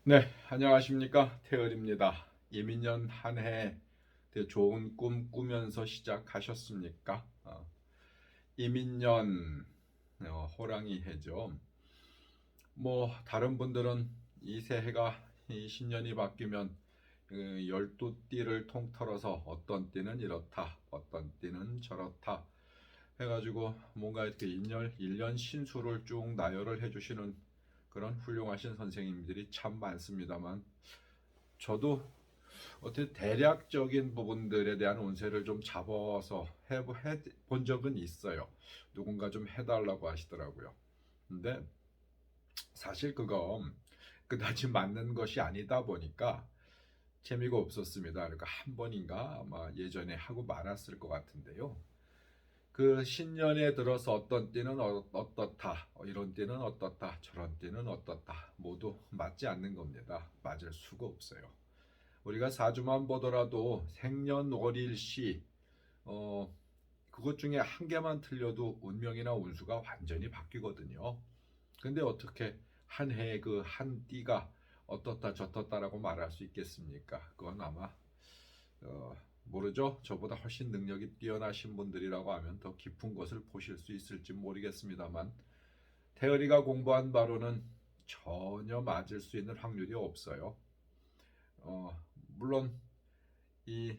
네, 안녕하십니까. 태열입니다. 이민년 한 해 좋은 꿈 꾸면서 시작하셨습니까? 이민년 호랑이 해죠. 뭐 다른 분들은 이 새해가 이 신년이 바뀌면 그 12띠를 통틀어서 어떤 띠는 이렇다, 어떤 띠는 저렇다 해가지고 뭔가 이렇게 일년 신수를 쭉 나열을 해주시는 그런 훌륭하신 선생님들이 참 많습니다만 저도 어떻게 대략적인 부분들에 대한 운세를 좀 잡아서 해본 적은 있어요. 누군가 좀 해달라고 하시더라고요. 근데 사실 그거 그다지 맞는 것이 아니다 보니까 재미가 없었습니다. 그러니까 한 번인가 아마 예전에 하고 말았을 것 같은데요. 그 신년에 들어서 어떤 띠는 어떻다, 이런 띠는 어떻다, 저런 띠는 어떻다, 모두 맞지 않는 겁니다. 맞을 수가 없어요. 우리가 사주만 보더라도 생년월일시 어 그것 중에 한 개만 틀려도 운명이나 운수가 완전히 바뀌거든요. 근데 어떻게 한 해의 그 한 띠가 어떻다 저떻다라고 말할 수 있겠습니까? 그건 아마 모르죠. 저보다 훨씬 능력이 뛰어나신 분들이라고 하면 더 깊은 것을 보실 수 있을지 모르겠습니다만 태어리가 공부한 바로는 전혀 맞을 수 있는 확률이 없어요. 물론 이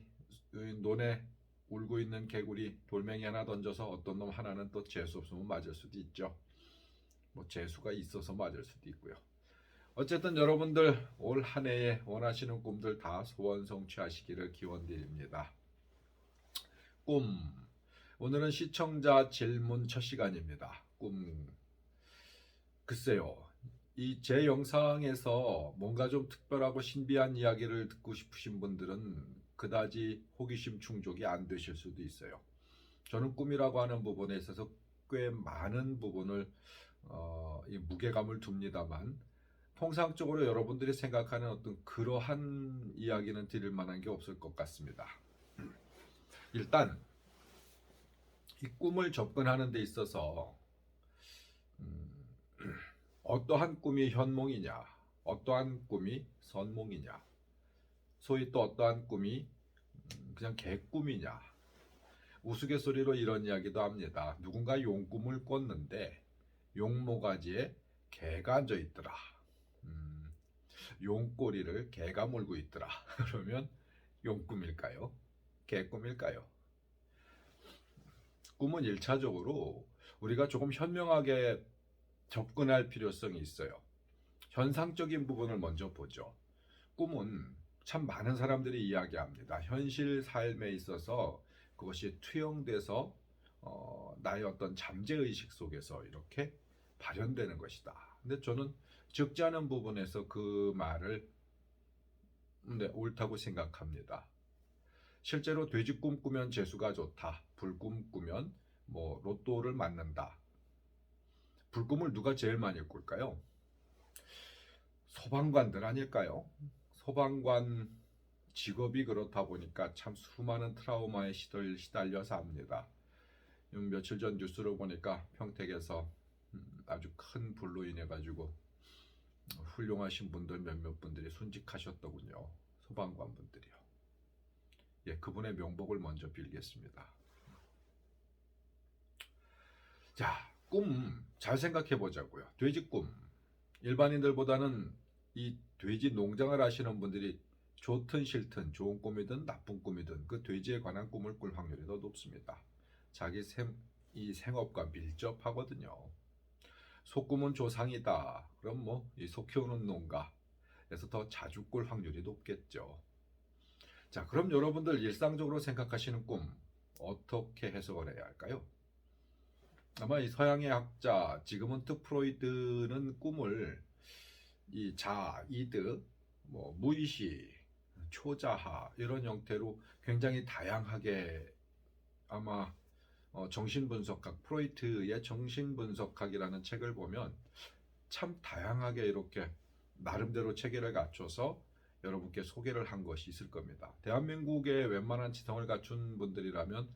논에 울고 있는 개구리 돌멩이 하나 던져서 어떤 놈 하나는 또 재수 없으면 맞을 수도 있죠. 뭐 재수가 있어서 맞을 수도 있고요. 어쨌든 여러분들 올 한 해에 원하시는 꿈들 다 소원 성취하시기를 기원드립니다. 꿈. 오늘은 시청자 질문 첫 시간입니다. 꿈. 글쎄요. 이 제 영상에서 뭔가 좀 특별하고 신비한 이야기를 듣고 싶으신 분들은 그다지 호기심 충족이 안 되실 수도 있어요. 저는 꿈이라고 하는 부분에 있어서 꽤 많은 부분을 이 무게감을 둡니다만 통상적으로 여러분들이 생각하는 어떤 그러한 이야기는 드릴 만한 게 없을 것 같습니다. 일단 이 꿈을 접근하는 데 있어서 음, 어떠한 꿈이 현몽이냐, 어떠한 꿈이 선몽이냐, 소위 또 어떠한 꿈이 그냥 개꿈이냐. 우스갯소리로 이런 이야기도 합니다. 누군가 용꿈을 꿨는데 용모가지에 개가 앉아 있더라. 음, 용꼬리를 개가 물고 있더라. 그러면 용꿈일까요? 개꿈일까요? 꿈은 1차적으로 우리가 조금 현명하게 접근할 필요성이 있어요. 현상적인 부분을 먼저 보죠. 꿈은 참 많은 사람들이 이야기합니다. 현실 삶에 있어서 그것이 투영돼서 나의 어떤 잠재의식 속에서 이렇게 발현되는 것이다. 근데 저는 적지 않은 부분에서 그 말을 옳다고 생각합니다. 실제로 돼지 꿈 꾸면 재수가 좋다. 불꿈 꾸면 뭐 로또를 맞는다. 불꿈을 누가 제일 많이 꿀까요? 소방관들 아닐까요? 소방관 직업이 그렇다 보니까 참 수많은 트라우마에 시달려서 합니다. 며칠 전 뉴스를 보니까 평택에서 아주 큰 불로 인해 가지고 훌륭하신 분들 몇몇 분들이 순직하셨더군요. 소방관 분들이요. 예, 그분의 명복을 먼저 빌겠습니다. 자, 꿈 잘 생각해 보자고요. 돼지 꿈. 일반인들보다는 이 돼지 농장을 하시는 분들이 좋든 싫든 좋은 꿈이든 나쁜 꿈이든 그 돼지에 관한 꿈을 꿀 확률이 더 높습니다. 자기 이 생업과 밀접하거든요. 소꿈은 조상이다. 그럼 뭐 이 소 키우는 농가에서 더 자주 꿀 확률이 높겠죠. 자, 그럼 여러분들 일상적으로 생각하시는 꿈 어떻게 해석을 해야 할까요? 아마 이 서양의 학자 지그문트 프로이드는 꿈을 이 이드, 뭐 무의식, 초자하 이런 형태로 굉장히 다양하게 아마 정신분석학 프로이트의 정신분석학이라는 책을 보면 참 다양하게 이렇게 나름대로 체계를 갖춰서 여러분께 소개를 한 것이 있을 겁니다. 대한민국의 웬만한 지성을 갖춘 분들이라면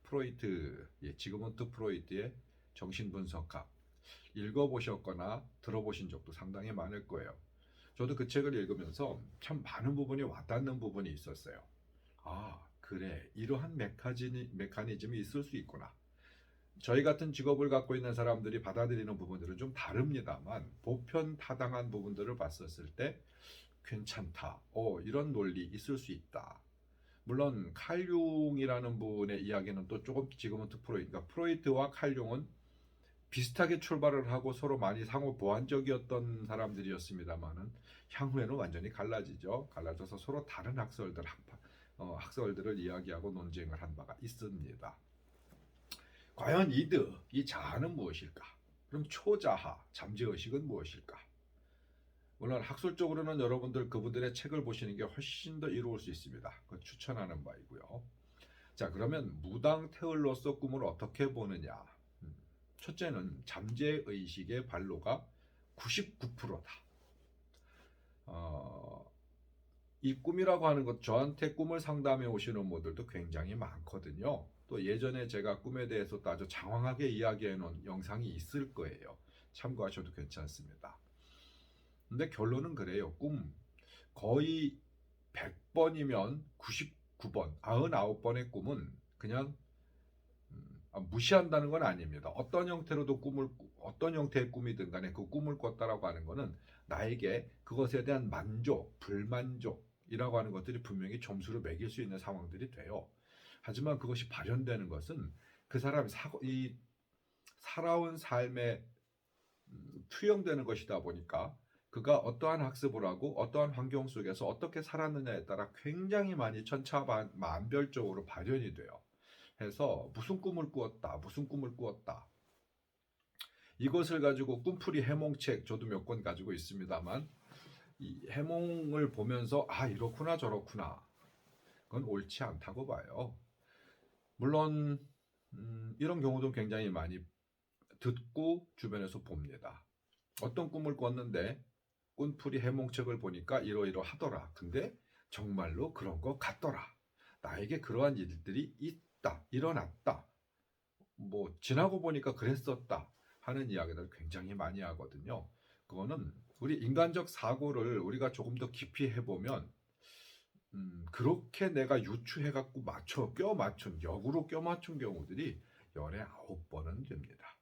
프로이트, 지그문트 프로이트의 정신분석학 읽어보셨거나 들어보신 적도 상당히 많을 거예요. 저도 그 책을 읽으면서 참 많은 부분이 와닿는 부분이 있었어요. 아, 그래. 이러한 메커니즘이 있을 수 있구나. 저희 같은 직업을 갖고 있는 사람들이 받아들이는 부분들은 좀 다릅니다만 보편타당한 부분들을 봤었을 때 괜찮다. 이런 논리 있을 수 있다. 물론 칼융이라는 분의 이야기는 또 조금 지금은 그러니까 프로이트와 칼융은 비슷하게 출발을 하고 서로 많이 상호 보완적이었던 사람들이었습니다만은 향후에는 완전히 갈라지죠. 갈라져서 서로 다른 학설들을 이야기하고 논쟁을 한 바가 있습니다. 과연 이 자아는 무엇일까? 그럼 초자아, 잠재의식은 무엇일까? 물론 학술적으로는 여러분들 그분들의 책을 보시는 게 훨씬 더 이로울 수 있습니다. 그건 추천하는 바이고요. 자, 그러면 무당태을로서 꿈을 어떻게 보느냐? 첫째는 잠재의식의 반로가 99%다. 이 꿈이라고 하는 것, 저한테 꿈을 상담해 오시는 분들도 굉장히 많거든요. 또 예전에 제가 꿈에 대해서 또 아주 장황하게 이야기해 놓은 영상이 있을 거예요. 참고하셔도 괜찮습니다. 근데 결론은 그래요. 꿈 거의 100번이면 99번, 99번의 꿈은 그냥 무시한다는 건 아닙니다. 어떤 형태의 꿈이든 간에 그 꿈을 꿨다라고 하는 것은 나에게 그것에 대한 만족, 불만족이라고 하는 것들이 분명히 점수를 매길 수 있는 상황들이 돼요. 하지만 그것이 발현되는 것은 그 사람이 살아온 삶에 투영되는 것이다 보니까 그가 어떠한 학습을 하고 어떠한 환경 속에서 어떻게 살았느냐에 따라 굉장히 많이 천차만별적으로 발현이 돼요. 해서 무슨 꿈을 꾸었다. 이것을 가지고 꿈풀이 해몽책 저도 몇 권 가지고 있습니다만 이 해몽을 보면서 이렇구나 저렇구나 그건 옳지 않다고 봐요. 물론 이런 경우도 굉장히 많이 듣고 주변에서 봅니다. 어떤 꿈을 꿨는데 꿈풀이 해몽책을 보니까 이러이러하더라. 근데 정말로 그런 것 같더라. 나에게 그러한 일들이 일어났다. 지나고 보니까 그랬었다 하는 이야기를 굉장히 많이 하거든요. 그거는 우리 인간적 사고를 우리가 조금 더 깊이 해보면 그렇게 내가 유추해갖고 역으로 껴맞춘 경우들이 열에 9번은 됩니다.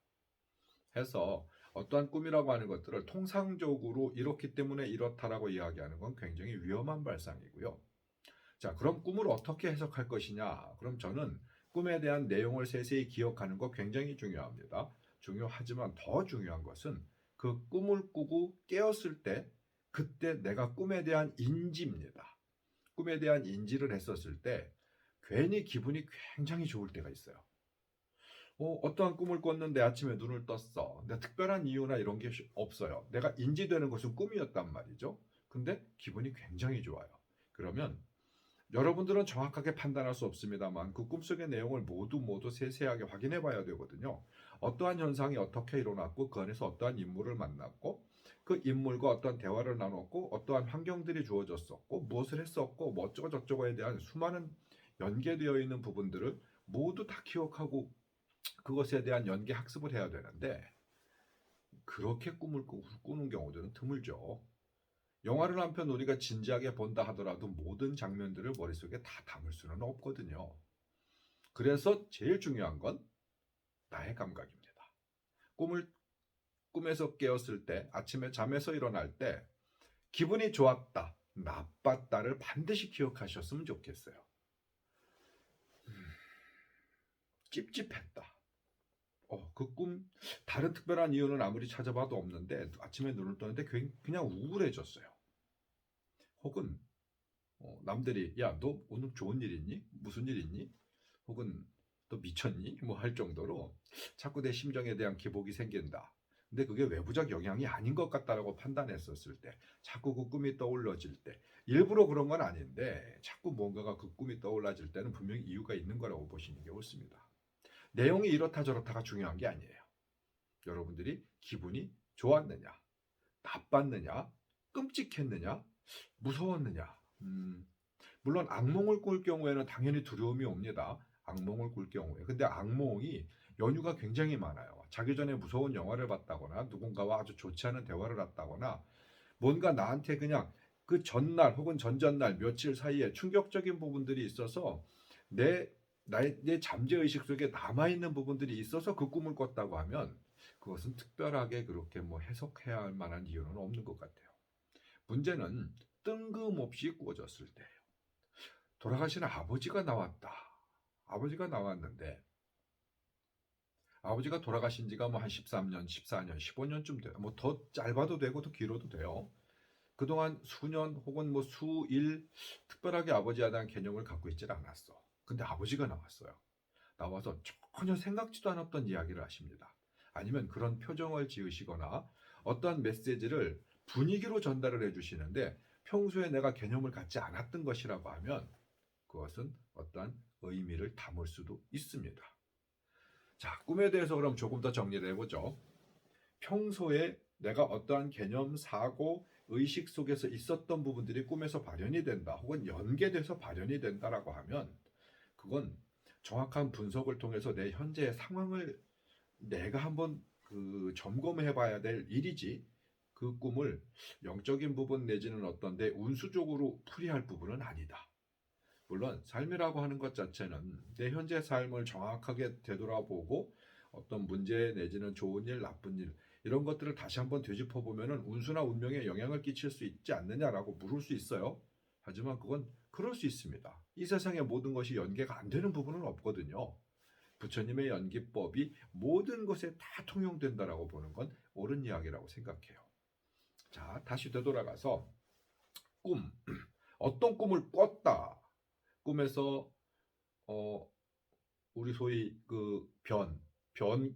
해서 어떠한 꿈이라고 하는 것들을 통상적으로 이렇기 때문에 이렇다라고 이야기하는 건 굉장히 위험한 발상이고요. 자, 그럼 꿈을 어떻게 해석할 것이냐? 그럼 저는 꿈에 대한 내용을 세세히 기억하는 거 굉장히 중요합니다. 중요하지만 더 중요한 것은 그 꿈을 꾸고 깨었을 때 그때 내가 꿈에 대한 인지입니다. 꿈에 대한 인지를 했었을 때 괜히 기분이 굉장히 좋을 때가 있어요. 어떠한 꿈을 꿨는데 아침에 눈을 떴어. 근데 특별한 이유나 이런 게 없어요. 내가 인지되는 것은 꿈이었단 말이죠. 근데 기분이 굉장히 좋아요. 그러면 여러분들은 정확하게 판단할 수 없습니다만 그 꿈속의 내용을 모두 세세하게 확인해 봐야 되거든요. 어떠한 현상이 어떻게 일어났고 그 안에서 어떠한 인물을 만났고 그 인물과 어떠한 대화를 나눴고 어떠한 환경들이 주어졌었고 무엇을 했었고 뭐 어쩌고 저쩌고에 대한 수많은 연계되어 있는 부분들을 모두 다 기억하고 그것에 대한 연계 학습을 해야 되는데 그렇게 꿈을 꾸는 경우들은 드물죠. 영화를 한 편 우리가 진지하게 본다 하더라도 모든 장면들을 머릿속에 다 담을 수는 없거든요. 그래서 제일 중요한 건 나의 감각입니다. 꿈에서 깨었을 때, 아침에 잠에서 일어날 때 기분이 좋았다, 나빴다를 반드시 기억하셨으면 좋겠어요. 찝찝했다. 그 꿈 다른 특별한 이유는 아무리 찾아봐도 없는데 아침에 눈을 떴는데 그냥 우울해졌어요. 혹은 남들이 야, 너 오늘 좋은 일 있니? 무슨 일 있니? 혹은 또 미쳤니? 뭐 할 정도로 자꾸 내 심정에 대한 기복이 생긴다. 근데 그게 외부적 영향이 아닌 것 같다라고 판단했었을 때, 자꾸 그 꿈이 떠올라질 때, 일부러 그런 건 아닌데 자꾸 뭔가가 그 꿈이 떠올라질 때는 분명히 이유가 있는 거라고 보시는 게 옳습니다. 내용이 이렇다 저렇다가 중요한 게 아니에요. 여러분들이 기분이 좋았느냐, 나빴느냐, 끔찍했느냐, 무서웠느냐. 물론 악몽을 꿀 경우에는 당연히 두려움이 옵니다. 악몽을 꿀 경우에. 근데 악몽이 연유가 굉장히 많아요. 자기 전에 무서운 영화를 봤다거나 누군가와 아주 좋지 않은 대화를 했다거나 뭔가 나한테 그냥 그 전날 혹은 전전날 며칠 사이에 충격적인 부분들이 있어서 내 잠재의식 속에 남아있는 부분들이 있어서 그 꿈을 꿨다고 하면 그것은 특별하게 그렇게 뭐 해석해야 할 만한 이유는 없는 것 같아요. 문제는 뜬금없이 꾸어졌을 때예요. 돌아가신 아버지가 나왔다. 아버지가 나왔는데 아버지가 돌아가신 지가 뭐 한 13년, 14년, 15년쯤 돼요. 뭐 더 짧아도 되고 더 길어도 돼요. 그동안 수년 혹은 뭐 수일 특별하게 아버지에 대한 개념을 갖고 있질 않았어. 근데 아버지가 나왔어요. 나와서 전혀 생각지도 않았던 이야기를 하십니다. 아니면 그런 표정을 지으시거나 어떠한 메시지를 분위기로 전달을 해주시는데 평소에 내가 개념을 갖지 않았던 것이라고 하면 그것은 어떠한 의미를 담을 수도 있습니다. 자, 꿈에 대해서 그럼 조금 더 정리를 해보죠. 평소에 내가 어떠한 개념, 사고, 의식 속에서 있었던 부분들이 꿈에서 발현이 된다 혹은 연계돼서 발현이 된다라고 하면 그건 정확한 분석을 통해서 내 현재의 상황을 내가 한번 점검해 봐야 될 일이지 그 꿈을 영적인 부분 내지는 어떤 내 운수적으로 풀이할 부분은 아니다. 물론 삶이라고 하는 것 자체는 내 현재 삶을 정확하게 되돌아보고 어떤 문제 내지는 좋은 일, 나쁜 일 이런 것들을 다시 한번 되짚어 보면은 운수나 운명에 영향을 끼칠 수 있지 않느냐라고 물을 수 있어요. 하지만 그건 그럴 수 있습니다. 이 세상의 모든 것이 연계가 안 되는 부분은 없거든요. 부처님의 연기법이 모든 것에 다 통용된다라고 보는 건 옳은 이야기라고 생각해요. 자, 다시 되돌아가서 꿈. 어떤 꿈을 꿨다. 꿈에서 어 우리 소위 변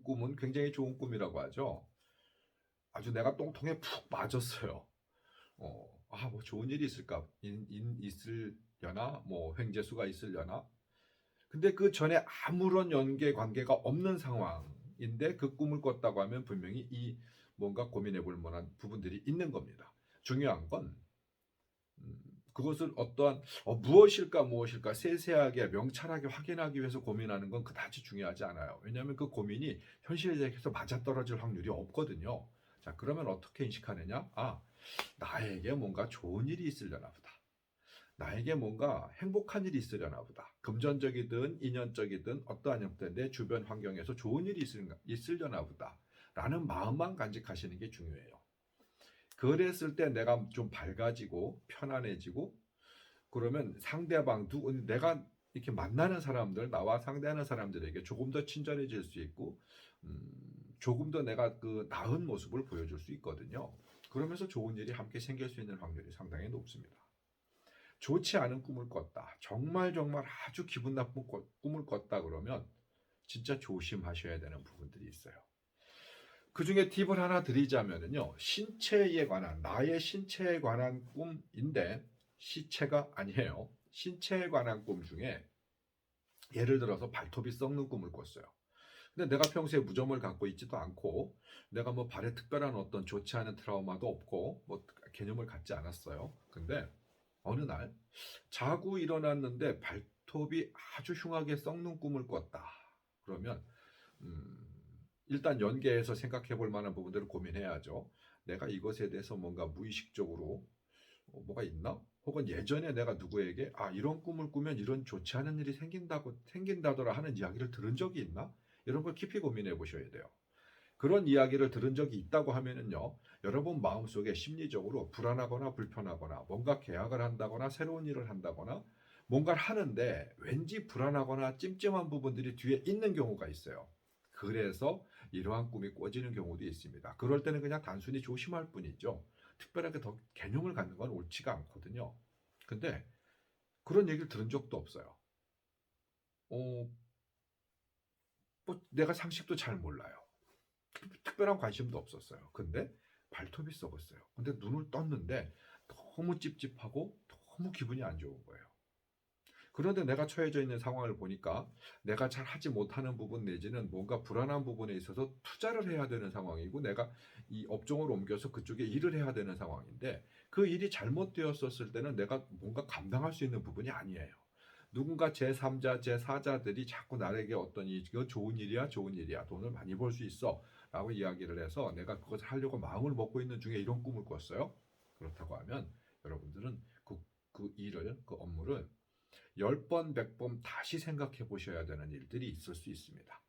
꿈은 굉장히 좋은 꿈이라고 하죠. 아주 내가 똥통에 푹 빠졌어요. 뭐 좋은 일이 있을까? 있으려나? 뭐 횡재수가 있으려나? 근데 그 전에 아무런 연계 관계가 없는 상황인데 그 꿈을 꿨다고 하면 분명히 이 뭔가 고민해 볼 만한 부분들이 있는 겁니다. 중요한 건 그것을 어떠한 무엇일까 세세하게 명찰하게 확인하기 위해서 고민하는 건 그다지 중요하지 않아요. 왜냐하면 그 고민이 현실에서 맞아떨어질 확률이 없거든요. 자, 그러면 어떻게 인식하느냐? 나에게 뭔가 좋은 일이 있으려나 보다. 나에게 뭔가 행복한 일이 있으려나 보다. 금전적이든 인연적이든 어떠한 형태 내 주변 환경에서 좋은 일이 있으려나 보다. 라는 마음만 간직하시는 게 중요해요. 그랬을 때 내가 좀 밝아지고 편안해지고 그러면 상대방 내가 이렇게 만나는 사람들 나와 상대하는 사람들에게 조금 더 친절해질 수 있고 조금 더 내가 그 나은 모습을 보여줄 수 있거든요. 그러면서 좋은 일이 함께 생길 수 있는 확률이 상당히 높습니다. 좋지 않은 꿈을 꿨다. 정말 아주 기분 나쁜 꿈을 꿨다 그러면 진짜 조심하셔야 되는 부분들이 있어요. 그 중에 팁을 하나 드리자면요. 나의 신체에 관한 꿈인데 시체가 아니에요. 신체에 관한 꿈 중에 예를 들어서 발톱이 썩는 꿈을 꿨어요. 근데 내가 평소에 무좀을 갖고 있지도 않고 내가 뭐 발에 특별한 어떤 좋지 않은 트라우마도 없고 뭐 개념을 갖지 않았어요. 근데 어느 날 자고 일어났는데 발톱이 아주 흉하게 썩는 꿈을 꿨다. 그러면 일단 연계해서 생각해 볼 만한 부분들을 고민해야죠. 내가 이것에 대해서 뭔가 무의식적으로 뭐가 있나? 혹은 예전에 내가 누구에게 이런 꿈을 꾸면 이런 좋지 않은 일이 생긴다더라 하는 이야기를 들은 적이 있나? 이런 걸 깊이 고민해 보셔야 돼요. 그런 이야기를 들은 적이 있다고 하면은요, 여러분 마음속에 심리적으로 불안하거나 불편하거나 뭔가 계약을 한다거나 새로운 일을 한다거나 뭔가를 하는데 왠지 불안하거나 찜찜한 부분들이 뒤에 있는 경우가 있어요. 그래서 이러한 꿈이 꿔지는 경우도 있습니다. 그럴 때는 그냥 단순히 조심할 뿐이죠. 특별하게 더 개념을 갖는 건 옳지가 않거든요. 근데 그런 얘기를 들은 적도 없어요. 내가 상식도 잘 몰라요. 특별한 관심도 없었어요. 근데 발톱이 썩었어요. 근데 눈을 떴는데 너무 찝찝하고 너무 기분이 안 좋은 거예요. 그런데 내가 처해져 있는 상황을 보니까 내가 잘 하지 못하는 부분 내지는 뭔가 불안한 부분에 있어서 투자를 해야 되는 상황이고 내가 이 업종을 옮겨서 그쪽에 일을 해야 되는 상황인데 그 일이 잘못되었었을 때는 내가 뭔가 감당할 수 있는 부분이 아니에요. 누군가 제3자, 제4자들이 자꾸 나에게 이거 좋은 일이야, 좋은 일이야, 돈을 많이 벌 수 있어 라고 이야기를 해서 내가 그것을 하려고 마음을 먹고 있는 중에 이런 꿈을 꿨어요. 그렇다고 하면 여러분들은 그 일을, 그 업무를 10번, 100번 다시 생각해 보셔야 되는 일들이 있을 수 있습니다.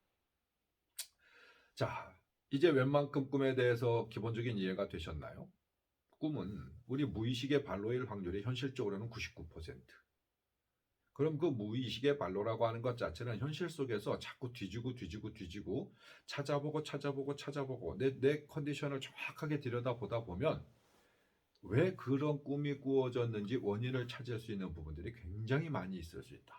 자, 이제 웬만큼 꿈에 대해서 기본적인 이해가 되셨나요? 꿈은 우리 무의식의 발로일 확률이 현실적으로는 99%. 그럼 그 무의식의 발로라고 하는 것 자체는 현실 속에서 자꾸 뒤지고 찾아보고 내 컨디션을 정확하게 들여다보다 보면 왜 그런 꿈이 꾸어졌는지 원인을 찾을 수 있는 부분들이 굉장히 많이 있을 수 있다.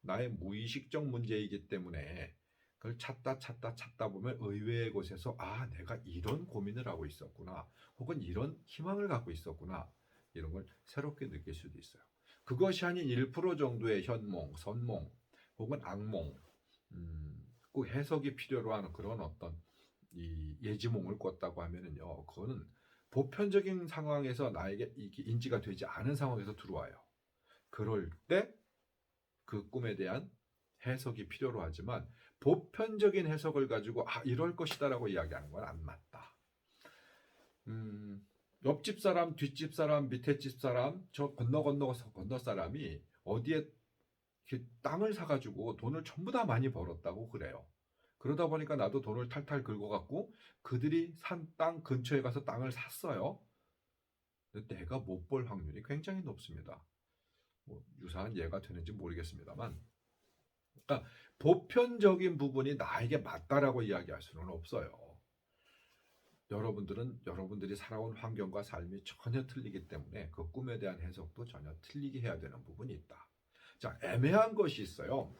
나의 무의식적 문제이기 때문에 그걸 찾다 보면 의외의 곳에서 내가 이런 고민을 하고 있었구나. 혹은 이런 희망을 갖고 있었구나. 이런 걸 새롭게 느낄 수도 있어요. 그것이 아닌 1% 정도의 현몽, 선몽, 혹은 악몽, 꼭 해석이 필요로 하는 그런 어떤 이 예지몽을 꿨다고 하면은요, 그거는 보편적인 상황에서 나에게 이게 인지가 되지 않은 상황에서 들어와요. 그럴 때 그 꿈에 대한 해석이 필요로 하지만 보편적인 해석을 가지고 이럴 것이다라고 이야기하는 건 안 맞다. 옆집 사람, 뒷집 사람, 밑에 집 사람, 저 건너 사람이 어디에 땅을 사가지고 돈을 전부 다 많이 벌었다고 그래요. 그러다 보니까 나도 돈을 탈탈 긁어갖고 그들이 산 땅 근처에 가서 땅을 샀어요. 근데 내가 못 벌 확률이 굉장히 높습니다. 뭐 유사한 예가 되는지 모르겠습니다만, 그러니까 보편적인 부분이 나에게 맞다라고 이야기할 수는 없어요. 여러분들은 여러분들이 살아온 환경과 삶이 전혀 틀리기 때문에 그 꿈에 대한 해석도 전혀 틀리게 해야 되는 부분이 있다. 자, 애매한 것이 있어요.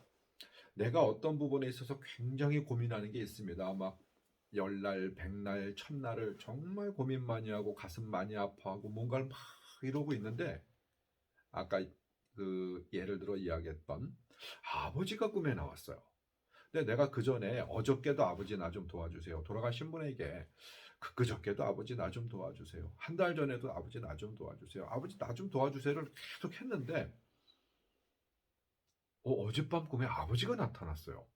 내가 어떤 부분에 있어서 굉장히 고민하는 게 있습니다. 막 열날, 백날, 천날을 정말 고민 많이 하고 가슴 많이 아파하고 뭔가를 막 이러고 있는데, 아까 그 예를 들어 이야기했던 아버지가 꿈에 나왔어요. 근데 내가 그 전에 어저께도 아버지 나 좀 도와주세요. 돌아가신 분에게 그저께도 아버지 나 좀 도와주세요. 한 달 전에도 아버지 나 좀 도와주세요. 아버지 나 좀 도와주세요를 계속 했는데 어젯밤 꿈에 아버지가 나타났어요.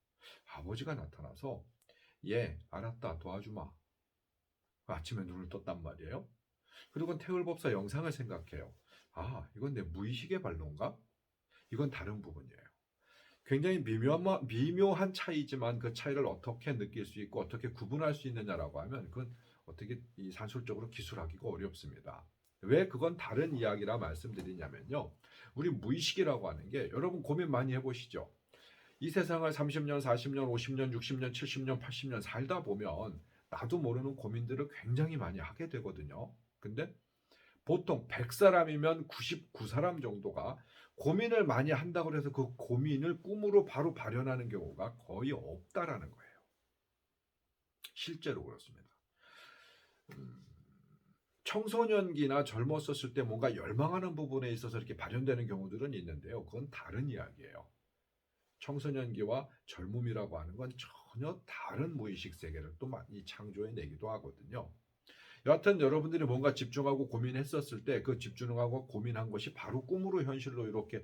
아버지가 나타나서 알았다 도와주마. 아침에 눈을 떴단 말이에요. 그리고 태울법사 영상을 생각해요. 이건 내 무의식의 발로인가? 이건 다른 부분이에요. 굉장히 미묘한 차이지만 그 차이를 어떻게 느낄 수 있고 어떻게 구분할 수 있느냐라고 하면 그건 어떻게 이 산술적으로 기술하기가 어렵습니다. 왜 그건 다른 이야기라 말씀드리냐면요. 우리 무의식이라고 하는 게 여러분 고민 많이 해보시죠. 이 세상을 30년, 40년, 50년, 60년, 70년, 80년 살다 보면 나도 모르는 고민들을 굉장히 많이 하게 되거든요. 근데 보통 100사람이면 99사람 정도가 고민을 많이 한다고 해서 그 고민을 꿈으로 바로 발현하는 경우가 거의 없다라는 거예요. 실제로 그렇습니다. 청소년기나 젊었었을 때 뭔가 열망하는 부분에 있어서 이렇게 발현되는 경우들은 있는데요. 그건 다른 이야기예요. 청소년기와 젊음이라고 하는 건 전혀 다른 무의식 세계를 또 많이 창조해내기도 하거든요. 여하튼 여러분들이 뭔가 집중하고 고민했었을 때 그 집중하고 고민한 것이 바로 꿈으로 현실로 이렇게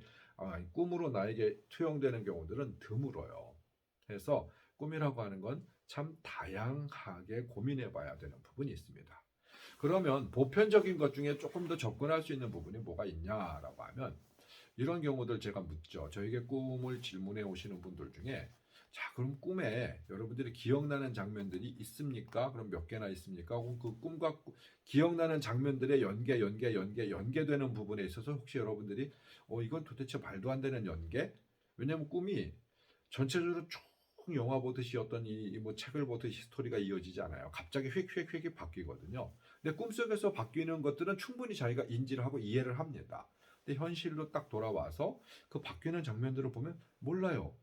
꿈으로 나에게 투영되는 경우들은 드물어요. 그래서 꿈이라고 하는 건 참 다양하게 고민해 봐야 되는 부분이 있습니다. 그러면 보편적인 것 중에 조금 더 접근할 수 있는 부분이 뭐가 있냐라고 하면 이런 경우들 제가 묻죠. 저에게 꿈을 질문해 오시는 분들 중에 그럼 꿈에 여러분들이 기억나는 장면들이 있습니까? 그럼 몇 개나 있습니까? 혹은 그 꿈과 기억나는 장면들의 연계되는 부분에 있어서 혹시 여러분들이 이건 도대체 말도 안 되는 연계? 왜냐하면 꿈이 전체적으로 쭉 영화 보듯이 어떤 뭐 책을 보듯이 스토리가 이어지지 않아요. 갑자기 휙 바뀌거든요. 근데 꿈속에서 바뀌는 것들은 충분히 자기가 인지를 하고 이해를 합니다. 근데 현실로 딱 돌아와서 그 바뀌는 장면들을 보면 몰라요.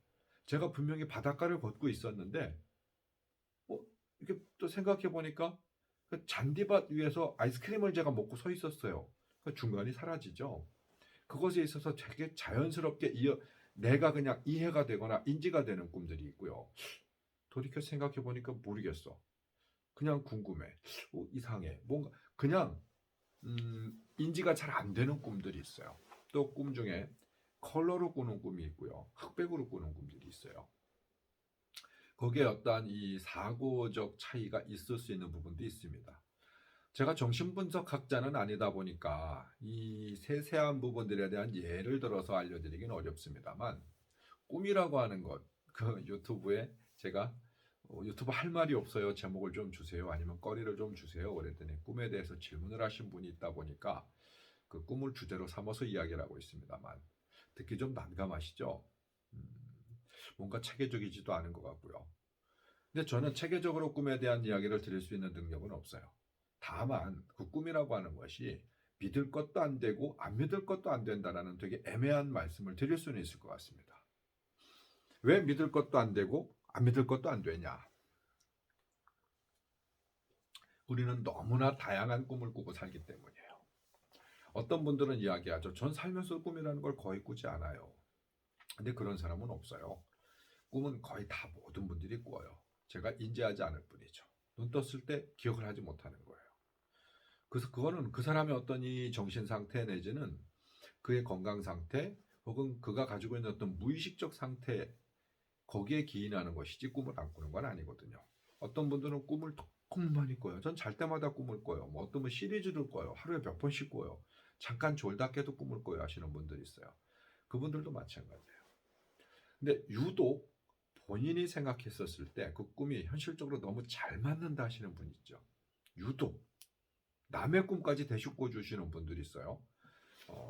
제가 분명히 바닷가를 걷고 있었는데 이렇게 또 생각해 보니까 그 잔디밭 위에서 아이스크림을 제가 먹고 서 있었어요. 그 중간이 사라지죠. 그것에 있어서 되게 자연스럽게 내가 그냥 이해가 되거나 인지가 되는 꿈들이 있고요. 돌이켜 생각해 보니까 모르겠어. 그냥 궁금해. 이상해. 뭔가 그냥 인지가 잘 안 되는 꿈들이 있어요. 또 꿈 중에 컬러로 꾸는 꿈이 있고요. 흑백으로 꾸는 꿈들이 있어요. 거기에 어떠한 이 사고적 차이가 있을 수 있는 부분도 있습니다. 제가 정신분석학자는 아니다 보니까 이 세세한 부분들에 대한 예를 들어서 알려드리긴 어렵습니다만, 꿈이라고 하는 것, 그 유튜브에 제가 유튜브 할 말이 없어요, 제목을 좀 주세요, 아니면 거리를 좀 주세요 그랬더니 꿈에 대해서 질문을 하신 분이 있다 보니까 그 꿈을 주제로 삼아서 이야기를 하고 있습니다만, 듣기 좀 난감하시죠? 뭔가 체계적이지도 않은 것 같고요. 근데 저는 체계적으로 꿈에 대한 이야기를 드릴 수 있는 능력은 없어요. 다만 그 꿈이라고 하는 것이 믿을 것도 안 되고 안 믿을 것도 안 된다라는 되게 애매한 말씀을 드릴 수는 있을 것 같습니다. 왜 믿을 것도 안 되고 안 믿을 것도 안 되냐? 우리는 너무나 다양한 꿈을 꾸고 살기 때문이에요. 어떤 분들은 이야기하죠. 전 살면서 꿈이라는 걸 거의 꾸지 않아요. 근데 그런 사람은 없어요. 꿈은 거의 다 모든 분들이 꿔요. 제가 인지하지 않을 뿐이죠. 눈 떴을 때 기억을 하지 못하는 거예요. 그래서 그거는 그 사람의 어떤 이 정신 상태 내지는 그의 건강 상태 혹은 그가 가지고 있는 어떤 무의식적 상태, 거기에 기인하는 것이지 꿈을 안 꾸는 건 아니거든요. 어떤 분들은 꿈을 너무 많이 꿔요. 전 잘 때마다 꿈을 꿔요. 뭐 어떤 분 시리즈를 꿔요. 하루에 몇 번씩 꿔요. 잠깐 졸다 깨도 꿈을 꿔요 하시는 분들이 있어요. 그분들도 마찬가지예요. 근데 유독 본인이 생각했었을 때 그 꿈이 현실적으로 너무 잘 맞는다 하시는 분 있죠. 유독 남의 꿈까지 대신 꿔주시는 분들이 있어요.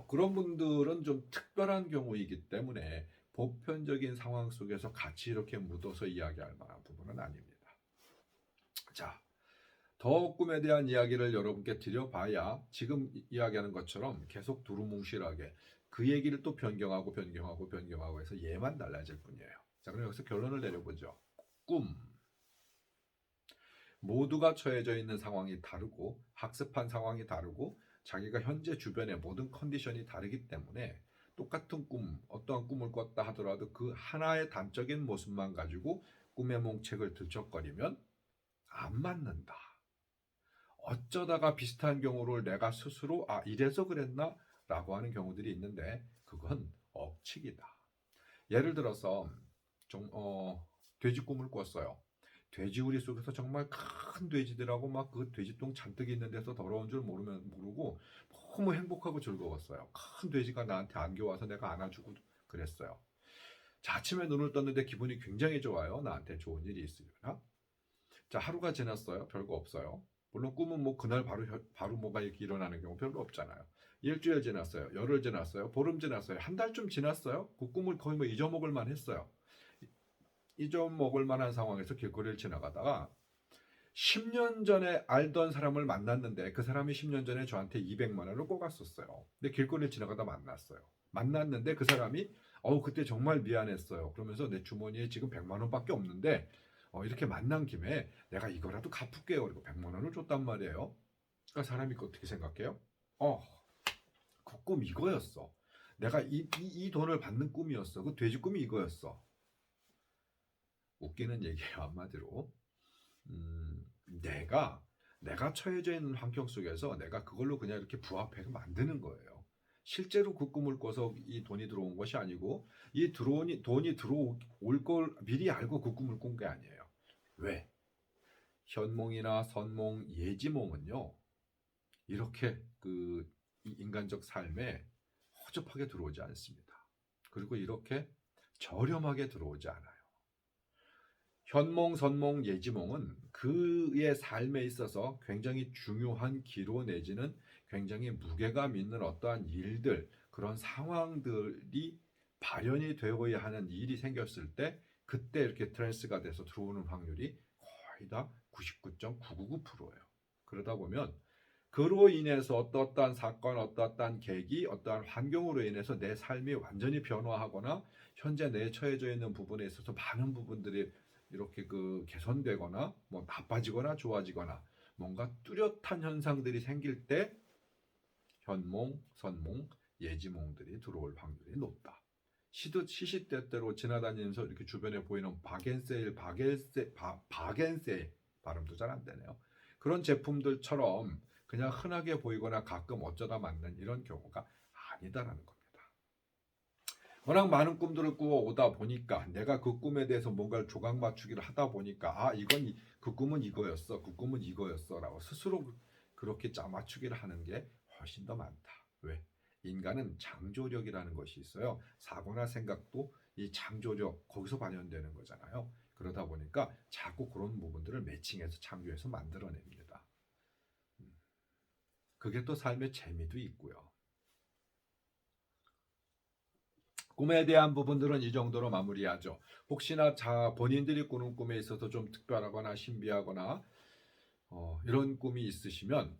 그런 분들은 좀 특별한 경우이기 때문에 보편적인 상황 속에서 같이 이렇게 묻어서 이야기할 만한 부분은 아닙니다. 자, 더 꿈에 대한 이야기를 여러분께 드려봐야 지금 이야기하는 것처럼 계속 두루뭉실하게 그 얘기를 또 변경하고 해서 얘만 달라질 뿐이에요. 자, 그럼 여기서 결론을 내려보죠. 꿈. 모두가 처해져 있는 상황이 다르고 학습한 상황이 다르고 자기가 현재 주변의 모든 컨디션이 다르기 때문에 똑같은 꿈, 어떠한 꿈을 꿨다 하더라도 그 하나의 단적인 모습만 가지고 꿈의 몽책을 들적거리면 안 맞는다. 어쩌다가 비슷한 경우를 내가 스스로 이래서 그랬나? 라고 하는 경우들이 있는데 그건 억측이다. 예를 들어서 돼지 꿈을 꿨어요. 돼지우리 속에서 정말 큰 돼지들하고 막 그 돼지똥 잔뜩 있는 데서 더러운 줄 모르고 너무 행복하고 즐거웠어요. 큰 돼지가 나한테 안겨와서 내가 안아주고 그랬어요. 자, 아침에 눈을 떴는데 기분이 굉장히 좋아요. 나한테 좋은 일이 있으려나? 자, 하루가 지났어요. 별거 없어요. 물론 꿈은 뭐 그날 바로 뭐가 이렇게 일어나는 경우 별로 없잖아요. 일주일 지났어요. 열흘 지났어요. 보름 지났어요. 한 달쯤 지났어요. 그 꿈을 거의 뭐 잊어먹을 만 했어요. 잊어먹을 만한 상황에서 길거리를 지나가다가 10년 전에 알던 사람을 만났는데 그 사람이 10년 전에 저한테 200만 원을 꿔갔었어요. 근데 길거리를 지나가다 만났어요. 만났는데 그 사람이 그때 정말 미안했어요. 그러면서 내 주머니에 지금 100만 원밖에 없는데 이렇게 만난 김에 내가 이거라도 갚을게요. 그리고 100만 원을 줬단 말이에요. 그러니까 사람이 어떻게 생각해요? 그 꿈 이거였어. 내가 이 돈을 받는 꿈이었어. 그 돼지 꿈이 이거였어. 웃기는 얘기예요, 한마디로. 내가 처해져 있는 환경 속에서 내가 그걸로 그냥 이렇게 부합해서 만드는 거예요. 실제로 그 꿈을 꿔서 이 돈이 들어온 것이 아니고 이 돈이 들어올 걸 미리 알고 그 꿈을 꾼 게 아니에요. 왜? 현몽이나 선몽, 예지몽은요. 이렇게 이 인간적 삶에 허접하게 들어오지 않습니다. 그리고 이렇게 저렴하게 들어오지 않아요. 현몽, 선몽, 예지몽은 그의 삶에 있어서 굉장히 중요한 기로 내지는 굉장히 무게감 있는 어떠한 일들, 그런 상황들이 발현이 되어야 하는 일이 생겼을 때 그때 이렇게 트랜스가 돼서 들어오는 확률이 거의 다 99.999%예요. 그러다 보면 그로 인해서 어떠한 사건, 어떠한 계기, 어떠한 환경으로 인해서 내 삶이 완전히 변화하거나 현재 내 처해져 있는 부분에 있어서 많은 부분들이 이렇게 개선되거나 뭐 나빠지거나 좋아지거나 뭔가 뚜렷한 현상들이 생길 때 현몽, 선몽, 예지몽들이 들어올 확률이 높다. 시시때때로 지나다니면서 이렇게 주변에 보이는 바겐세일 발음도 잘 안 되네요. 그런 제품들처럼 그냥 흔하게 보이거나 가끔 어쩌다 맞는 이런 경우가 아니다라는 겁니다. 워낙 많은 꿈들을 꾸어 오다 보니까 내가 그 꿈에 대해서 뭔가를 조각 맞추기를 하다 보니까 이건 그 꿈은 이거였어, 그 꿈은 이거였어 라고 스스로 그렇게 짜맞추기를 하는 게 훨씬 더 많다. 왜? 인간은 창조력이라는 것이 있어요. 사고나 생각도 이 창조력 거기서 발현되는 거잖아요. 그러다 보니까 자꾸 그런 부분들을 매칭해서 창조해서 만들어냅니다. 그게 또 삶의 재미도 있고요. 꿈에 대한 부분들은 이 정도로 마무리하죠. 혹시나 본인들이 꾸는 꿈에 있어서 좀 특별하거나 신비하거나 이런 꿈이 있으시면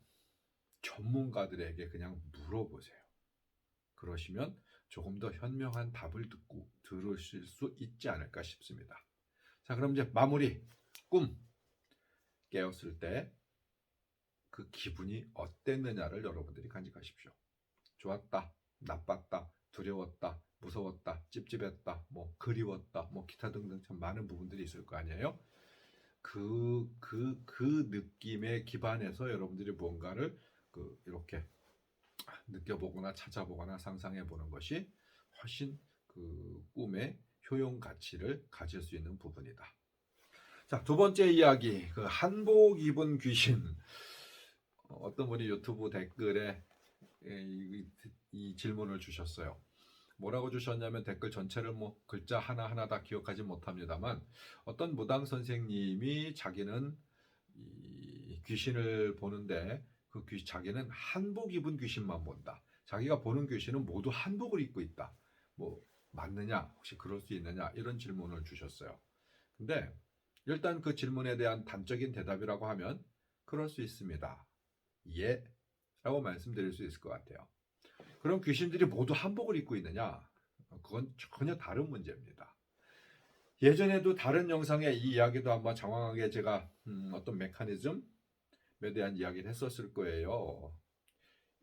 전문가들에게 그냥 물어보세요. 그러시면 조금 더 현명한 답을 들으실 수 있지 않을까 싶습니다. 자, 그럼 이제 마무리. 꿈. 깨었을 때 그 기분이 어땠느냐를 여러분들이 간직하십시오. 좋았다, 나빴다, 두려웠다, 무서웠다, 찝찝했다, 뭐 그리웠다, 뭐 기타 등등 참 많은 부분들이 있을 거 아니에요. 그 느낌에 기반해서 여러분들이 무언가를 이렇게 느껴보거나 찾아보거나 상상해보는 것이 훨씬 그 꿈의 효용 가치를 가질 수 있는 부분이다. 자, 두 번째 이야기, 그 한복 입은 귀신. 어떤 분이 유튜브 댓글에 이 질문을 주셨어요. 뭐라고 주셨냐면 댓글 전체를 뭐 글자 하나하나 다 기억하지 못합니다만 어떤 무당 선생님이 자기는 이 귀신을 보는데 자기는 한복 입은 귀신만 본다. 자기가 보는 귀신은 모두 한복을 입고 있다. 뭐 맞느냐? 혹시 그럴 수 있느냐? 이런 질문을 주셨어요. 근데 일단 그 질문에 대한 단적인 대답이라고 하면 그럴 수 있습니다. 예, 라고 말씀드릴 수 있을 것 같아요. 그럼 귀신들이 모두 한복을 입고 있느냐? 그건 전혀 다른 문제입니다. 예전에도 다른 영상에 이 이야기도 한번 장황하게 제가 어떤 메커니즘에 대한 이야기를 했었을 거예요.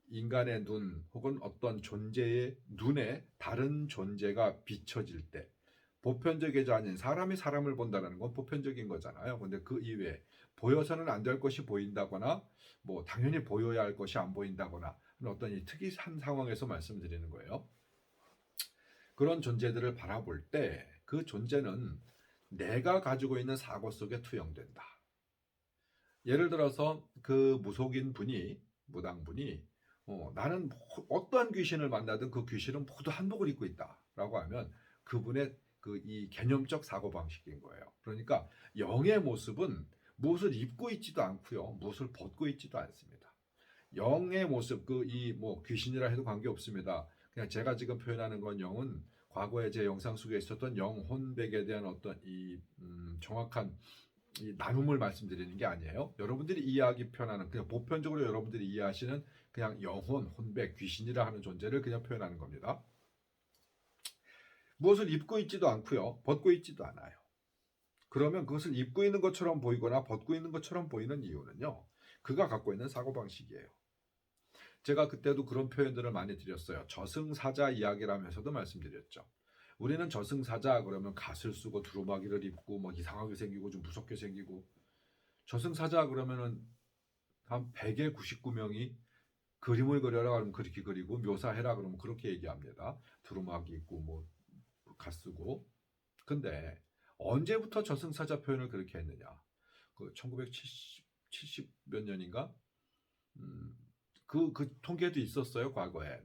인간의 눈 혹은 어떤 존재의 눈에 다른 존재가 비춰질 때 보편적이지 아닌 사람이 사람을 본다는 건 보편적인 거잖아요. 근데 그 이외에 보여서는 안 될 것이 보인다거나 뭐 당연히 보여야 할 것이 안 보인다거나 어떤 이 특이한 상황에서 말씀드리는 거예요. 그런 존재들을 바라볼 때 그 존재는 내가 가지고 있는 사고 속에 투영된다. 예를 들어서 그 무속인 분이 무당분이 나는 어떠한 귀신을 만나든 그 귀신은 모두 한복을 입고 있다라고 하면 그분의 이 개념적 사고 방식인 거예요. 그러니까 영의 모습은 무엇을 입고 있지도 않고요, 무엇을 벗고 있지도 않습니다. 영의 모습, 뭐 귀신이라 해도 관계 없습니다. 그냥 제가 지금 표현하는 건 영은 과거에 제 영상 속에 있었던 영혼백에 대한 어떤 정확한 이 나눔을 말씀드리는 게 아니에요. 여러분들이 이해하기 편하는 그냥 보편적으로 여러분들이 이해하시는 그냥 영혼, 혼백, 귀신이라 하는 존재를 그냥 표현하는 겁니다. 무엇을 입고 있지도 않고요, 벗고 있지도 않아요. 그러면 그것을 입고 있는 것처럼 보이거나 벗고 있는 것처럼 보이는 이유는요, 그가 갖고 있는 사고방식이에요. 제가 그때도 그런 표현들을 많이 드렸어요. 저승사자 이야기를 하면서도 말씀드렸죠. 우리는 저승사자 그러면 갓을 쓰고 두루마기를 입고 뭐 이상하게 생기고 좀 무섭게 생기고, 저승사자 그러면은 한 100에 99명이 그림을 그려라 그러면 그렇게 그리고 묘사해라 그러면 그렇게 얘기합니다. 두루마기 입고 뭐 갓 쓰고. 근데 언제부터 저승사자 표현을 그렇게 했느냐? 그 1970 몇 년인가? 그 통계도 있었어요, 과거에.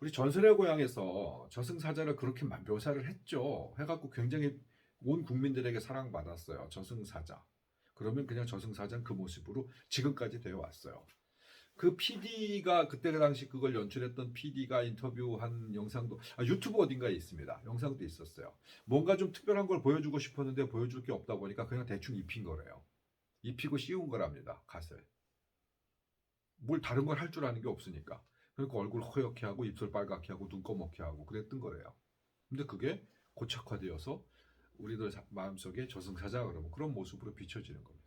우리 전설의 고향에서 저승사자를 그렇게 묘사를 했죠. 해갖고 굉장히 온 국민들에게 사랑받았어요. 저승사자. 그러면 그냥 저승사자는 그 모습으로 지금까지 되어 왔어요. 그 PD가 그때 그 당시 그걸 연출했던 PD가 인터뷰한 영상도 유튜브 어딘가에 있습니다. 영상도 있었어요. 뭔가 좀 특별한 걸 보여주고 싶었는데 보여줄 게 없다 보니까 그냥 대충 입힌 거래요. 입히고 씌운 거랍니다. 갓을. 뭘 다른 걸 할 줄 아는 게 없으니까. 그러니까 얼굴 허옇게 하고 입술 빨갛게 하고 눈 검게 하고 그랬던 거래요. 근데 그게 고착화되어서 우리들 마음속에 저승사자 그러면 그런 모습으로 비춰지는 겁니다.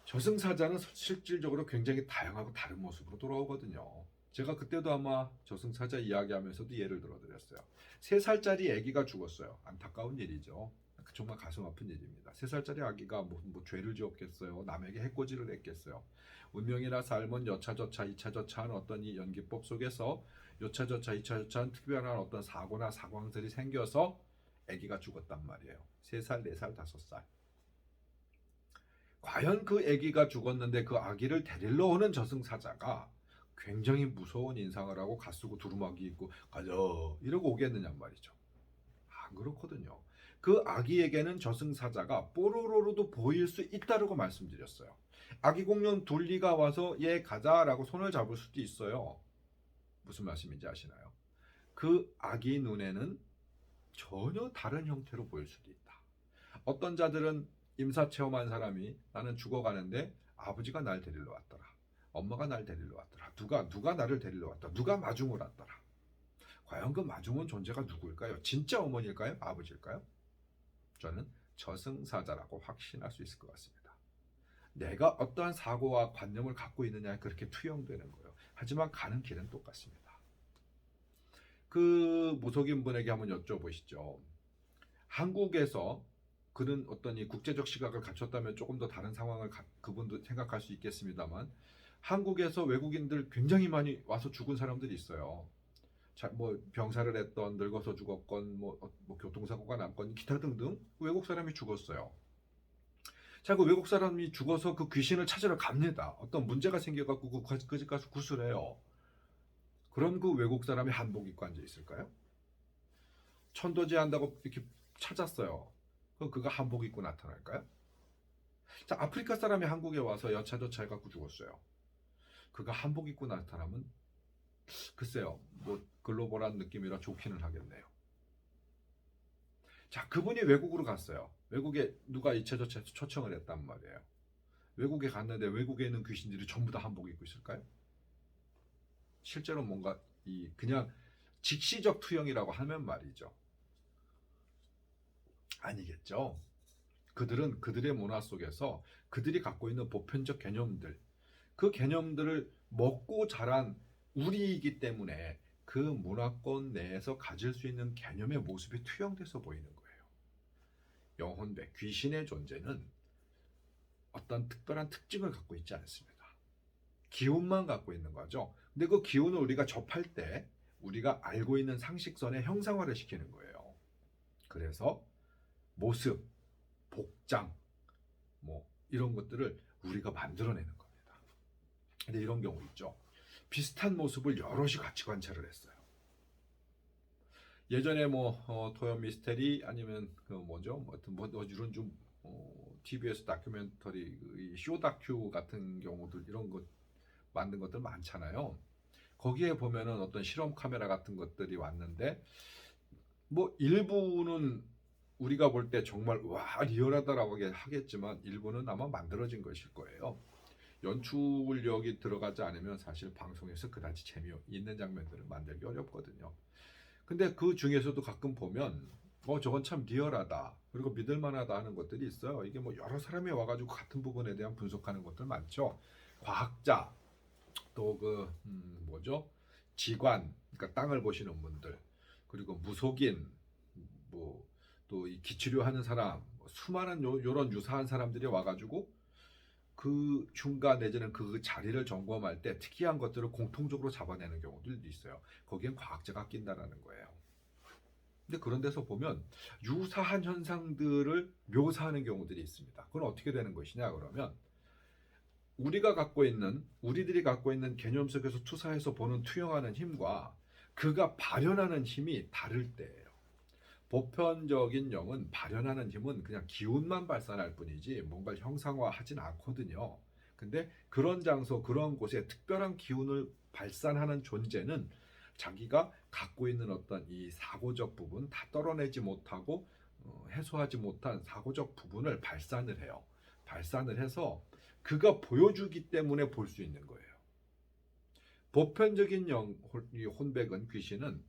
저승사자는 실질적으로 굉장히 다양하고 다른 모습으로 돌아오거든요. 제가 그때도 아마 저승사자 이야기하면서도 예를 들어드렸어요. 3살짜리 아기가 죽었어요. 안타까운 일이죠. 정말 가슴 아픈 일입니다. 3살짜리 아기가 뭐 죄를 지었겠어요. 남에게 해코지를 했겠어요. 운명이나 삶은 여차저차 2차저차한 어떤 이 연기법 속에서 여차저차 2차저차한 특별한 어떤 사고나 상황들이 생겨서 아기가 죽었단 말이에요. 3살, 4살, 5살. 과연 그 아기가 죽었는데 그 아기를 데리러 오는 저승사자가 굉장히 무서운 인상을 하고 갓쓰고 두루마기 입고 가자 이러고 오겠느냐 말이죠. 안 그렇거든요. 그 아기에게는 저승사자가 뽀로로로도 보일 수 있다라고 말씀드렸어요. 아기 공룡 둘리가 와서 얘 가자라고 손을 잡을 수도 있어요. 무슨 말씀인지 아시나요? 그 아기 눈에는 전혀 다른 형태로 보일 수도 있다. 어떤 자들은 임사체험한 사람이 나는 죽어가는데 아버지가 날 데리러 왔더라. 엄마가 날 데리러 왔더라. 누가 나를 데리러 왔더라. 누가 마중을 왔더라. 과연 그 마중은 존재가 누구일까요? 진짜 어머니일까요? 아버지일까요? 저는 저승사자라고 확신할 수 있을 것 같습니다. 내가 어떠한 사고와 관념을 갖고 있느냐에 그렇게 투영되는 거예요. 하지만 가는 길은 똑같습니다. 그 무속인 분에게 한번 여쭤보시죠. 한국에서 그는 어떤 이 국제적 시각을 갖췄다면 조금 더 다른 상황을 그분도 생각할 수 있겠습니다만 한국에서 외국인들 굉장히 많이 와서 죽은 사람들이 있어요. 뭐 병사를 했던 늙어서 죽었건 뭐 교통사고가 났건 기타 등등 외국 사람이 죽었어요. 자, 그 외국 사람이 죽어서 그 귀신을 찾으러 갑니다. 어떤 문제가 생겨갖고 그 집 가서 구슬해요. 그럼 그 외국 사람이 한복 입고 앉아 있을까요? 천도제 한다고 이렇게 찾았어요. 그럼 그가 한복 입고 나타날까요? 자, 아프리카 사람이 한국에 와서 여차저차 해갖고 죽었어요. 그가 한복 입고 나타나면 글쎄요, 뭐 글로벌한 느낌이라 좋기는 하겠네요. 자, 그분이 외국으로 갔어요. 외국에 누가 이체저체 초청을 했단 말이에요. 외국에 갔는데 외국에 있는 귀신들이 전부 다 한복 입고 있을까요? 실제로 뭔가 그냥 직시적 투영이라고 하면 말이죠. 아니겠죠. 그들은 그들의 문화 속에서 그들이 갖고 있는 보편적 개념들, 그 개념들을 먹고 자란 우리이기 때문에 그 문화권 내에서 가질 수 있는 개념의 모습이 투영돼서 보이는 거예요. 영혼배, 귀신의 존재는 어떤 특별한 특징을 갖고 있지 않습니다. 기운만 갖고 있는 거죠. 근데 그 기운을 우리가 접할 때 우리가 알고 있는 상식선에 형상화를 시키는 거예요. 그래서 모습, 복장, 뭐 이런 것들을 우리가 만들어내는 겁니다. 근데 이런 경우 있죠. 비슷한 모습을 여럿이 같이 관찰을 했어요. 예전에 토요 미스테리 아니면 그 뭐죠, 이런 좀 TV에서 다큐멘터리 쇼 다큐 같은 경우들 이런 것 만든 것들 많잖아요. 거기에 보면은 어떤 실험 카메라 같은 것들이 왔는데 뭐 일부는 우리가 볼 때 정말 와 리얼하다라고 하겠지만 일부는 아마 만들어진 것일 거예요. 연출력이 들어가지 않으면 사실 방송에서 그다지 재미있는 장면들을 만들기 어렵거든요. 근데 그 중에서도 가끔 보면 저건 참 리얼하다 그리고 믿을만하다 하는 것들이 있어요. 이게 뭐 여러 사람이 와가지고 같은 부분에 대한 분석하는 것들 많죠. 과학자 또 뭐죠, 지관, 그러니까 땅을 보시는 분들, 그리고 무속인, 뭐 또 이 기치료 하는 사람, 수많은 요런 유사한 사람들이 와가지고 그 흉가 내지는 그 자리를 점검할 때 특이한 것들을 공통적으로 잡아내는 경우들도 있어요. 거기엔 과학자가 낀다라는 거예요. 근데 그런 데서 보면 유사한 현상들을 묘사하는 경우들이 있습니다. 그건 어떻게 되는 것이냐 그러면 우리들이 갖고 있는 개념 속에서 투사해서 보는 투영하는 힘과 그가 발현하는 힘이 다를 때예요. 보편적인 영은 발현하는 힘은 그냥 기운만 발산할 뿐이지 뭔가를 형상화하진 않거든요. 근데 그런 장소, 그런 곳에 특별한 기운을 발산하는 존재는 자기가 갖고 있는 어떤 이 사고적 부분 다 떨어내지 못하고 해소하지 못한 사고적 부분을 발산을 해요. 발산을 해서 그가 보여주기 때문에 볼 수 있는 거예요. 보편적인 혼백은 귀신은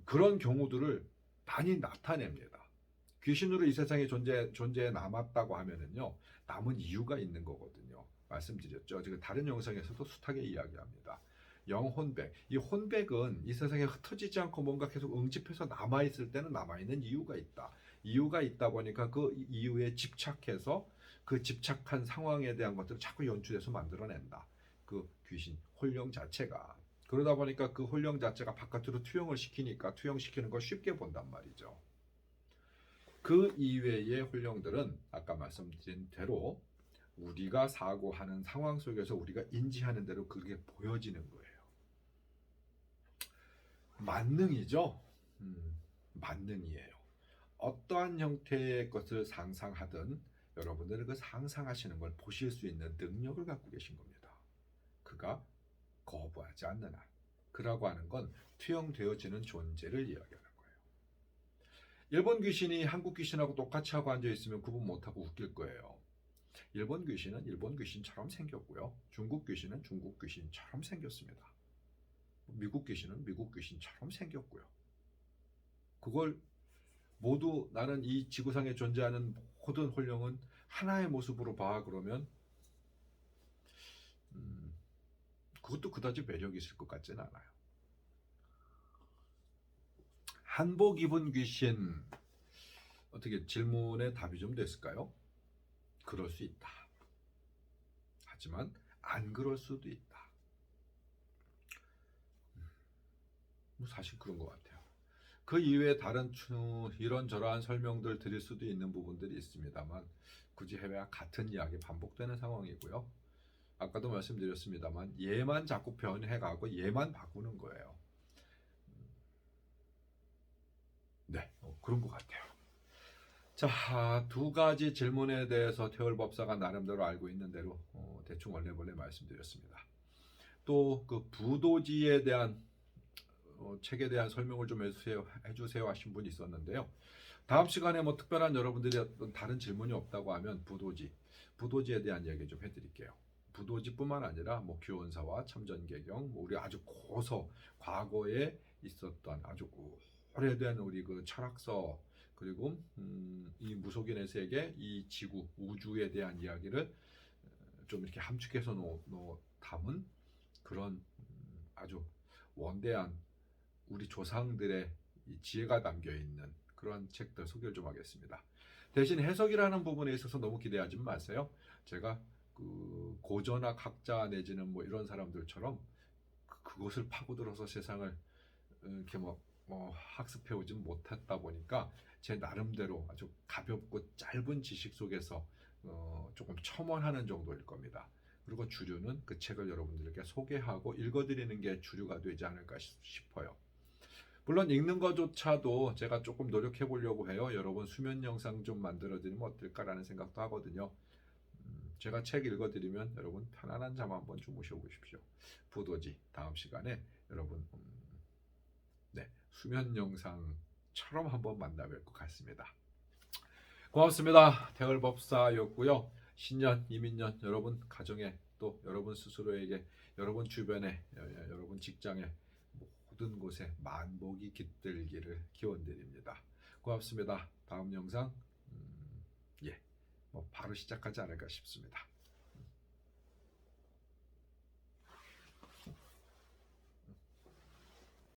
그런 경우들을 많이 나타냅니다. 귀신으로 이 세상에 존재해 남았다고 하면은요, 남은 이유가 있는 거거든요. 말씀드렸죠. 제가 다른 영상에서도 숱하게 이야기합니다. 영혼백. 이 혼백은 이 세상에 흩어지지 않고 뭔가 계속 응집해서 남아있을 때는 남아있는 이유가 있다. 이유가 있다 보니까 그 이유에 집착해서 그 집착한 상황에 대한 것들을 자꾸 연출해서 만들어낸다. 그 귀신, 혼령 자체가. 그러다 보니까 그 혼령 자체가 바깥으로 투영을 시키니까 투영시키는 걸 쉽게 본단 말이죠. 그 이외의 훈령들은 아까 말씀드린 대로 우리가 사고하는 상황 속에서 우리가 인지하는 대로 그게 보여지는 거예요. 만능이죠. 만능이에요. 어떠한 형태의 것을 상상하든 여러분들은 그 상상하시는 걸 보실 수 있는 능력을 갖고 계신 겁니다. 그가 거부하지 않는 한. 그라고 하는 건 투영되어지는 존재를 이야기하는 거예요. 일본 귀신이 한국 귀신하고 똑같이 하고 앉아있으면 구분 못하고 웃길 거예요. 일본 귀신은 일본 귀신처럼 생겼고요. 중국 귀신은 중국 귀신처럼 생겼습니다. 미국 귀신은 미국 귀신처럼 생겼고요. 그걸 모두 나는 이 지구상에 존재하는 모든 혼령은 하나의 모습으로 봐 그러면 그것도 그다지 매력이 있을 것 같지는 않아요. 한복 입은 귀신 어떻게 질문에 답이 좀 됐을까요? 그럴 수 있다. 하지만 안 그럴 수도 있다. 사실 그런 것 같아요. 그 이외에 다른 이런저러한 설명들 드릴 수도 있는 부분들이 있습니다만 굳이 해외와 같은 이야기 반복되는 상황이고요. 아까도 말씀드렸습니다만 얘만 자꾸 변해가고 얘만 바꾸는 거예요. 네, 그런 것 같아요. 자, 두 가지 질문에 대해서 태월법사가 나름대로 알고 있는 대로 대충 원래벌레 말씀드렸습니다. 또 그 부도지에 대한 책에 대한 설명을 좀 해주세요 하신 분이 있었는데요. 다음 시간에 뭐 특별한 여러분들이 어떤 다른 질문이 없다고 하면 부도지에 대한 이야기 좀 해드릴게요. 부도지뿐만 아니라 뭐 규원사와 참전개경, 뭐 우리 아주 과거에 있었던 아주 오래된 우리 그 철학서 그리고 이 무속인의 세계, 이 지구, 우주에 대한 이야기를 좀 이렇게 함축해서 담은 그런 아주 원대한 우리 조상들의 지혜가 담겨 있는 그런 책들 소개를 좀 하겠습니다. 대신 해석이라는 부분에 있어서 너무 기대하지 마세요. 제가 그 고전학 학자 내지는 뭐 이런 사람들처럼 그것을 파고들어서 세상을 이렇게 뭐 학습해 오지 못했다 보니까 제 나름대로 아주 가볍고 짧은 지식 속에서 조금 첨언하는 정도일 겁니다. 그리고 주류는 그 책을 여러분들에게 소개하고 읽어드리는 게 주류가 되지 않을까 싶어요. 물론 읽는 것조차도 제가 조금 노력해 보려고 해요. 여러분 수면 영상 좀 만들어 드리면 어떨까라는 생각도 하거든요. 제가 책 읽어드리면 여러분 편안한 잠 한번 주무셔 보십시오. 부도지 다음 시간에 여러분 네, 수면 영상처럼 한번 만나뵐 것 같습니다. 고맙습니다. 태월법사였고요. 신년 이민년 여러분 가정에 또 여러분 스스로에게 여러분 주변에 여러분 직장에 모든 곳에 만복이 깃들기를 기원드립니다. 고맙습니다. 다음 영상 뭐 바로 시작하지 않을까 싶습니다.